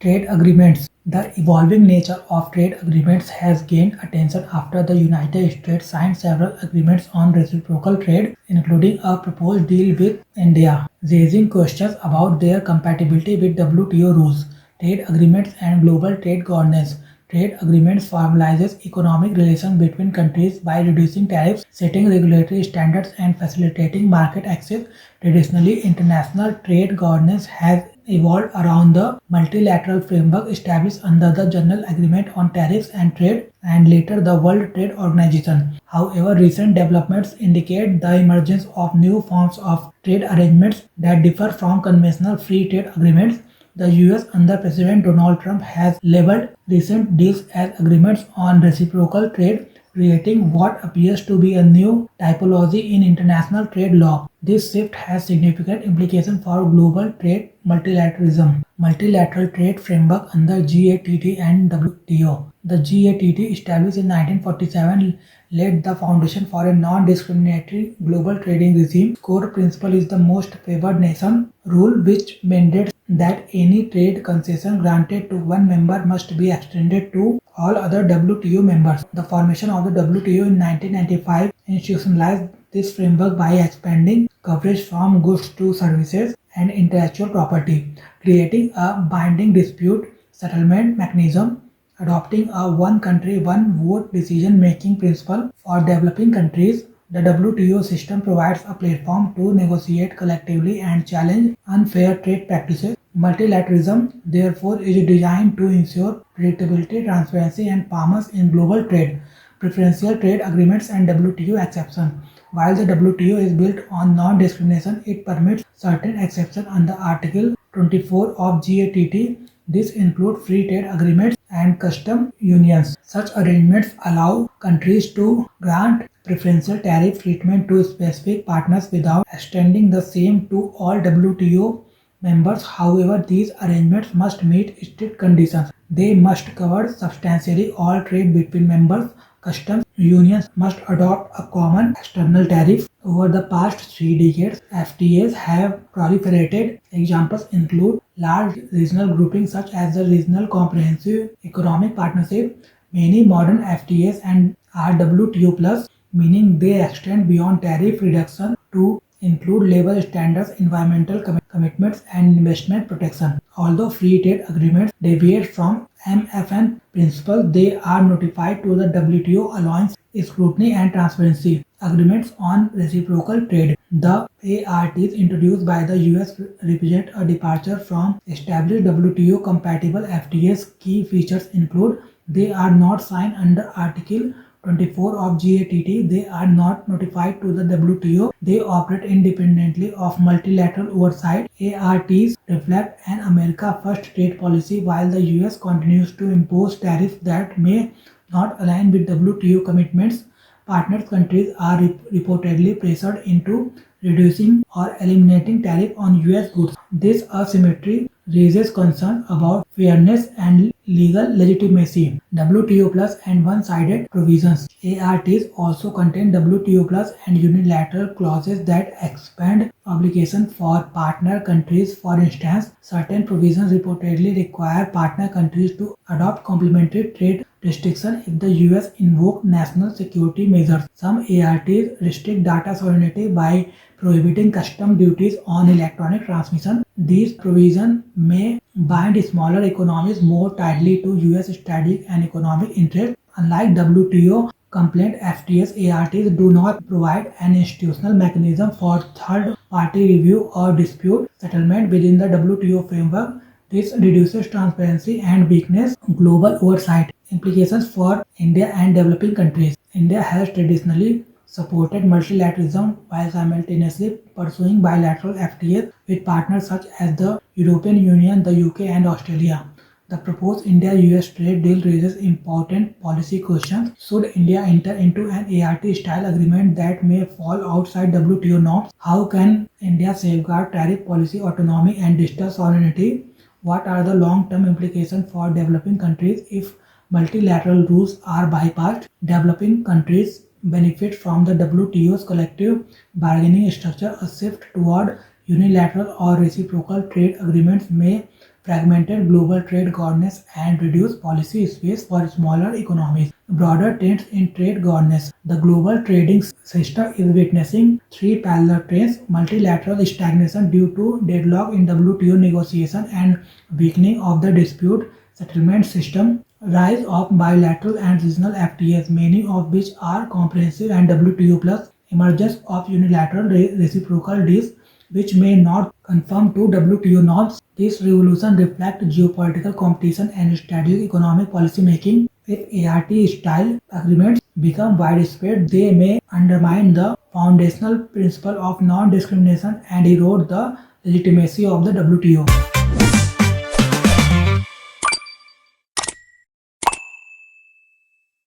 Trade agreements. The evolving nature of trade agreements has gained attention after the United States signed several agreements on reciprocal trade, including a proposed deal with India, raising questions about their compatibility with WTO rules. Trade agreements and global trade governance. Trade agreements formalizes economic relations between countries by reducing tariffs, setting regulatory standards, and facilitating market access. Traditionally, international trade governance has evolved around the multilateral framework established under the General Agreement on Tariffs and Trade and later the World Trade Organization. However, recent developments indicate the emergence of new forms of trade arrangements that differ from conventional free trade agreements. The US under President Donald Trump has labeled recent deals as agreements on reciprocal trade, creating what appears to be a new typology in international trade law. This shift has significant implications for global trade multilateralism. Multilateral trade framework under GATT and WTO. The GATT, established in 1947, laid the foundation for a non-discriminatory global trading regime. Core principle is the most favored nation rule, which mandates that any trade concession granted to one member must be extended to all other WTO members. The formation of the WTO in 1995 institutionalized this framework by expanding coverage from goods to services and intellectual property, creating a binding dispute settlement mechanism, adopting a one country, one vote decision making principle for developing countries. The WTO system provides a platform to negotiate collectively and challenge unfair trade practices. Multilateralism, therefore, is designed to ensure predictability, transparency, and fairness in global trade. Preferential trade agreements and WTO exceptions. While the WTO is built on non-discrimination, it permits certain exceptions under Article 24 of GATT. This includes free trade agreements and custom unions. Such arrangements allow countries to grant preferential tariff treatment to specific partners without extending the same to all WTO members. However, these arrangements must meet strict conditions. They must cover substantially all trade between members. Customs unions must adopt a common external tariff. Over the past 3 decades, FTAs have proliferated. Examples include large regional groupings such as the Regional Comprehensive Economic Partnership. Many modern FTAs and are WTO plus, meaning they extend beyond tariff reduction to include labor standards, environmental commitments, and investment protection. Although free trade agreements deviate from MFN principles, they are notified to the WTO, allowing scrutiny and transparency. Agreements on reciprocal trade. The ARTs introduced by the US represent a departure from established WTO compatible FTAs. Key features include they are not signed under Article 24 of GATT. They are not notified to the WTO. They operate independently of multilateral oversight. ARTs reflect an America First trade policy while the US continues to impose tariffs that may not align with WTO commitments. Partner countries are reportedly pressured into reducing or eliminating tariff on US goods. This asymmetry raises concern about fairness and legal legitimacy. WTO plus and one-sided provisions. ARTs also contain WTO plus and unilateral clauses that expand obligations for partner countries. For instance, certain provisions reportedly require partner countries to adopt complementary trade restrictions if the US invoke national security measures. Some ARTs restrict data sovereignty by prohibiting custom duties on electronic transmission. These provisions may bind smaller economies more tightly to US strategic and economic interests. Unlike WTO compliant FTAs, ARTs do not provide an institutional mechanism for third-party review or dispute settlement within the WTO framework. This reduces transparency and weakness global oversight. Implications for India and developing countries. India has traditionally supported multilateralism while simultaneously pursuing bilateral FTAs with partners such as the European Union, the UK, and Australia. The proposed India-US trade deal raises important policy questions. Should India enter into an ART-style agreement that may fall outside WTO norms? How can India safeguard tariff policy autonomy and digital sovereignty? What are the long-term implications for developing countries if multilateral rules are bypassed? Developing countries benefit from the WTO's collective bargaining structure. A shift toward unilateral or reciprocal trade agreements may fragmented global trade governance and reduced policy space for smaller economies. Broader trends in trade governance. The global trading system is witnessing three parallel trends: multilateral stagnation due to deadlock in WTO negotiation and weakening of the dispute settlement system, rise of bilateral and regional FTAs, many of which are comprehensive and WTO plus, emergence of unilateral reciprocal deals which may not conform to WTO norms. This revolution reflects geopolitical competition and strategic economic policy making. If ART-style agreements become widespread, they may undermine the foundational principle of non-discrimination and erode the legitimacy of the WTO.